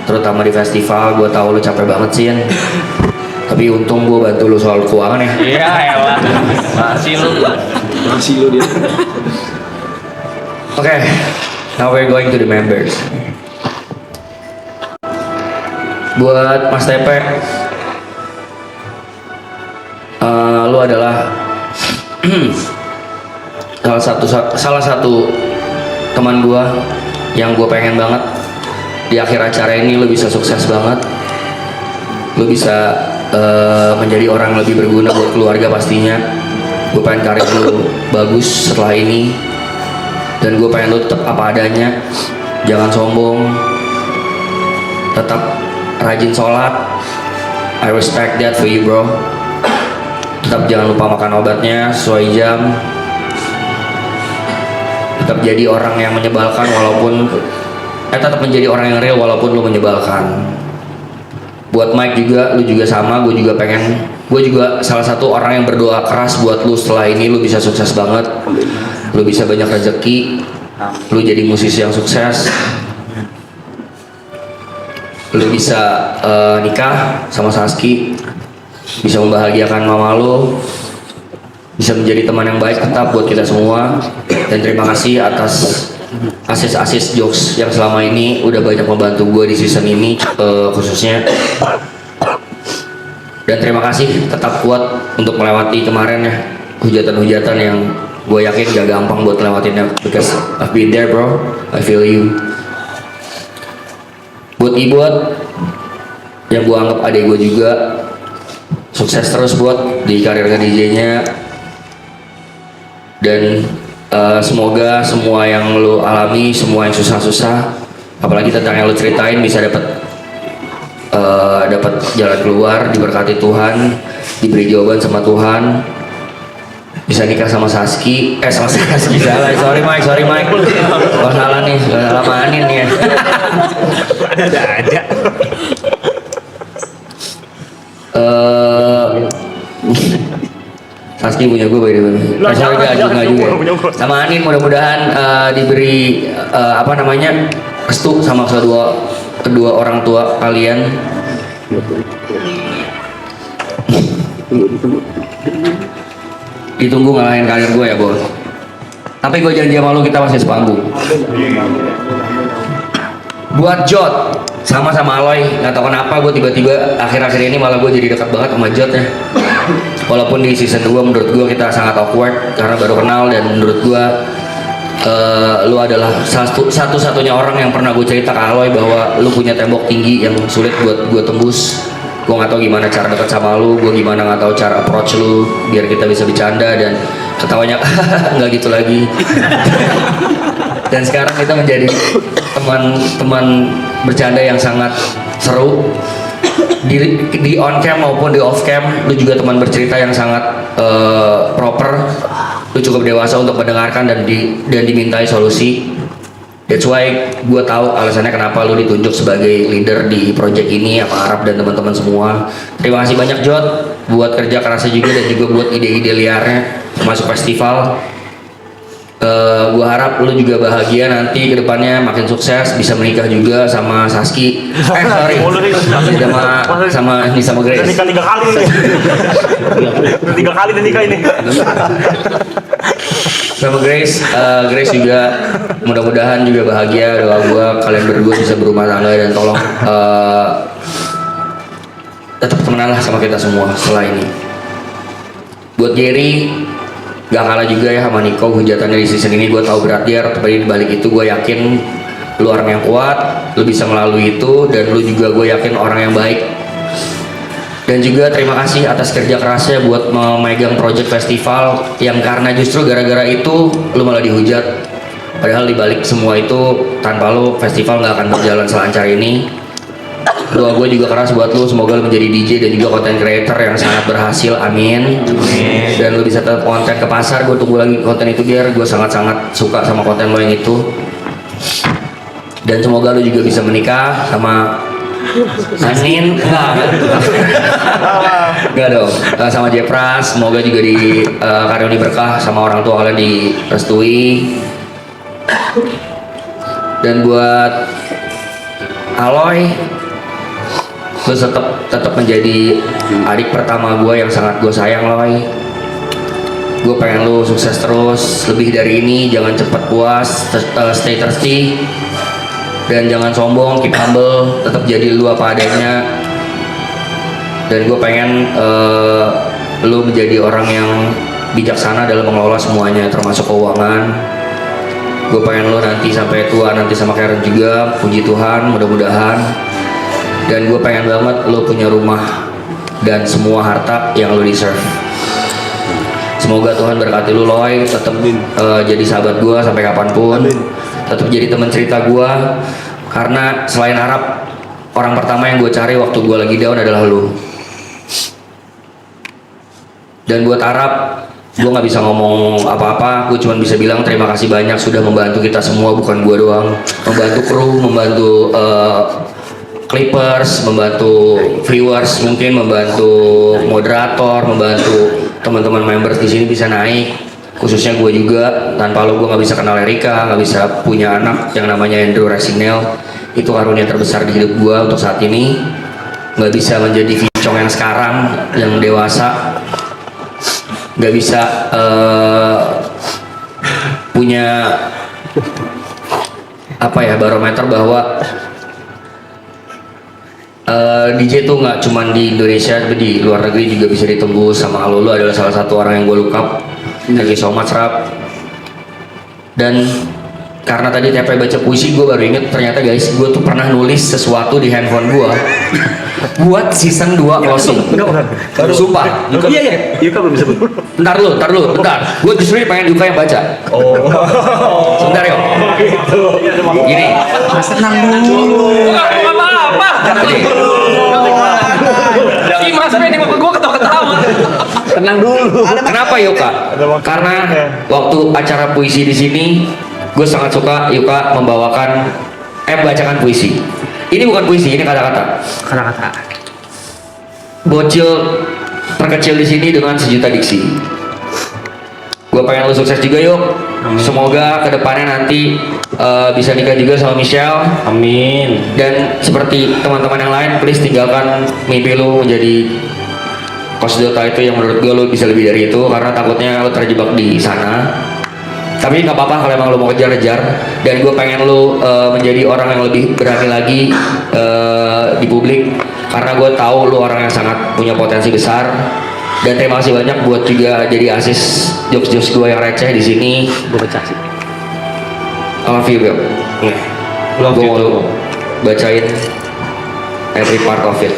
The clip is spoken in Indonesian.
terutama di festival. Gue tahu lu capek banget sih, Yan. Tapi untung gue bantu lu soal keuangan ya. Iya, elah. Masih lu dia. Oke, now we're going to the members. Buat Mas Tepe, lu adalah salah satu teman gua yang gue pengen banget di akhir acara ini lu bisa sukses banget, lu bisa menjadi orang lebih berguna buat keluarga pastinya. Gue pengen karir lu bagus setelah ini, dan gue pengen lu tetap apa adanya, jangan sombong, tetap rajin sholat. I respect that for you, bro. Tetap jangan lupa makan obatnya sesuai jam. Tetap jadi orang yang menyebalkan walaupun tetap menjadi orang yang real walaupun lu menyebalkan. Buat Mike juga, lu juga sama. Gue juga salah satu orang yang berdoa keras buat lu setelah ini. Lu bisa sukses banget, lu bisa banyak rezeki, lu jadi musisi yang sukses, lu bisa nikah sama Saski, bisa membahagiakan mama lu, bisa menjadi teman yang baik tetap buat kita semua. Dan terima kasih atas asis jokes yang selama ini udah banyak membantu gue di season ini khususnya. Dan terima kasih, tetap kuat untuk melewati kemarin ya, hujatan-hujatan yang gue yakin gak gampang buat lewatinnya, because I've been there, bro. I feel you. Buat Ibot yang gue anggap adik gue juga, sukses terus buat di karir DJ-nya. Dan semoga semua yang lo alami, semua yang susah-susah, apalagi tentang yang lo ceritain, bisa dapat jalan keluar, diberkati Tuhan, diberi jawaban sama Tuhan, bisa nikah sama Saski, sama Saski salah, sorry Mike, oh salah nih, salah manin nih ya. Ada aja. Saski punya gue by the way. Sorry gak juga. Sama Anin mudah-mudahan diberi restu sama kedua orang tua kalian. Ditunggu ngalahin karir gue ya, bos. Tapi gue janji sama lu, kita masih sepanggung. Buat Jot sama Aloy, nggak tahu kenapa gue tiba-tiba akhir-akhir ini malah gue jadi dekat banget sama Jot ya. Walaupun di season 2 menurut gue kita sangat awkward karena baru kenal, dan menurut gue lu adalah satu-satunya orang yang pernah gue cerita ke Aloy bahwa lu punya tembok tinggi yang sulit buat gue tembus. Gue nggak tahu gimana cara dekat sama lu, gue gimana nggak tahu cara approach lu biar kita bisa bercanda dan ketawanya nggak gitu lagi. Dan sekarang kita menjadi teman bercanda yang sangat seru di on cam maupun di off cam. Lu juga teman bercerita yang sangat proper. Lu cukup dewasa untuk mendengarkan dan dimintai solusi. That's why gue tahu alasannya kenapa lu ditunjuk sebagai leader di project ini sama Arab dan teman-teman semua. Terima kasih banyak Jot buat kerja kerasnya juga, dan juga buat ide-ide liarnya termasuk festival. Gue harap lu juga bahagia nanti ke depannya, makin sukses, bisa menikah juga sama Saski. Sama Grace. Udah nikah 3 kali nih. Udah 3 kali nikah ini. Sama Grace juga mudah-mudahan juga bahagia. Doa gue kalian berdua bisa berumah tangga, dan tolong tetap temenan lah sama kita semua setelah ini. Buat Jerry, gak kalah juga ya sama Nico hujatannya di season ini. Gue tahu berat dia, tapi di balik itu gue yakin lu orang yang kuat, lu bisa melalui itu, dan lu juga gue yakin orang yang baik. Dan juga terima kasih atas kerja kerasnya buat memegang project festival, yang karena justru gara-gara itu lu malah dihujat. Padahal dibalik semua itu, tanpa lu festival nggak akan berjalan selancar ini. Doa gue juga keras buat lu, semoga lu menjadi DJ dan juga content creator yang sangat berhasil, amin. Dan lu bisa tetap konten ke pasar. Gue tunggu lagi konten itu, biar gue sangat-sangat suka sama konten lo yang itu. Dan semoga lu juga bisa menikah sama Anin, enggak dong, sama Jepras. Semoga juga di karuniai berkah sama orang tua kalian direstui. Dan buat Aloy, Lu tetap menjadi adik pertama gue yang sangat gue sayang, Loy. Gue pengen lu sukses terus, lebih dari ini, jangan cepat puas, stay thirsty, dan jangan sombong, keep humble, tetap jadi lu apa adanya. Dan gue pengen lu menjadi orang yang bijaksana dalam mengelola semuanya, termasuk keuangan. Gue pengen lu nanti sampai tua nanti sama Karen juga, puji Tuhan, mudah-mudahan. Dan gue pengen banget lu punya rumah dan semua harta yang lu deserve. Semoga Tuhan berkati lu, Loy. Tetap jadi sahabat gue sampai kapanpun. Tetap jadi teman cerita gue. Karena selain Arab, orang pertama yang gue cari waktu gue lagi down adalah lu. Dan buat Arab, gue nggak bisa ngomong apa-apa. Gue cuma bisa bilang terima kasih banyak sudah membantu kita semua, bukan gue doang. Membantu kru, membantu clippers, membantu viewers, mungkin membantu moderator, membantu teman-teman members di sini bisa naik, khususnya gue juga. Tanpa lo gue nggak bisa kenal Erika, nggak bisa punya anak yang namanya Andrew Rasinel. Itu karunia terbesar di hidup gue untuk saat ini. Nggak bisa menjadi Vincong yang sekarang, yang dewasa. Nggak bisa punya apa ya, barometer bahwa DJ tuh nggak cuma di Indonesia tapi di luar negeri juga bisa ditembus. Sama lo adalah salah satu orang yang gue look up. Thank you so much, Rap. Dan karena tadi TP baca puisi, gue baru inget ternyata guys, gue tuh pernah nulis sesuatu di handphone gue buat season 2 closing. Sumpah. Iya. Yuka belum bisa. Bentar lu, gue justru pengen Yuka yang baca. Sebentar yuk. Gini. Tenang dulu. Apa-apa. Si Mas Ben yang gue ketawa-ketawa. Tenang dulu. Kenapa Yuka? Karena waktu acara puisi di sini, gue sangat suka Yuka membawakan membacakan puisi. Ini bukan puisi, ini kata-kata. Kata-kata. Bocil terkecil di sini dengan sejuta diksi. Gue pengen lu sukses juga yuk. Semoga kedepannya nanti bisa nikah juga sama Michelle. Amin. Dan seperti teman-teman yang lain, please tinggalkan mimpi lu menjadi Coach Dota itu yang menurut gue lu bisa lebih dari itu, karena takutnya lu terjebak di sana. Tapi nggak apa-apa kalau emang lu mau kejar-kejar. Dan gue pengen lu menjadi orang yang lebih berani lagi di publik, karena gue tahu lu orang yang sangat punya potensi besar. Dan terima kasih banyak buat juga jadi asis jokes-jokes gue yang receh di sini. Gue pecah sih. I love you, bro. Love Gue you mau too. lu bacain every part of it.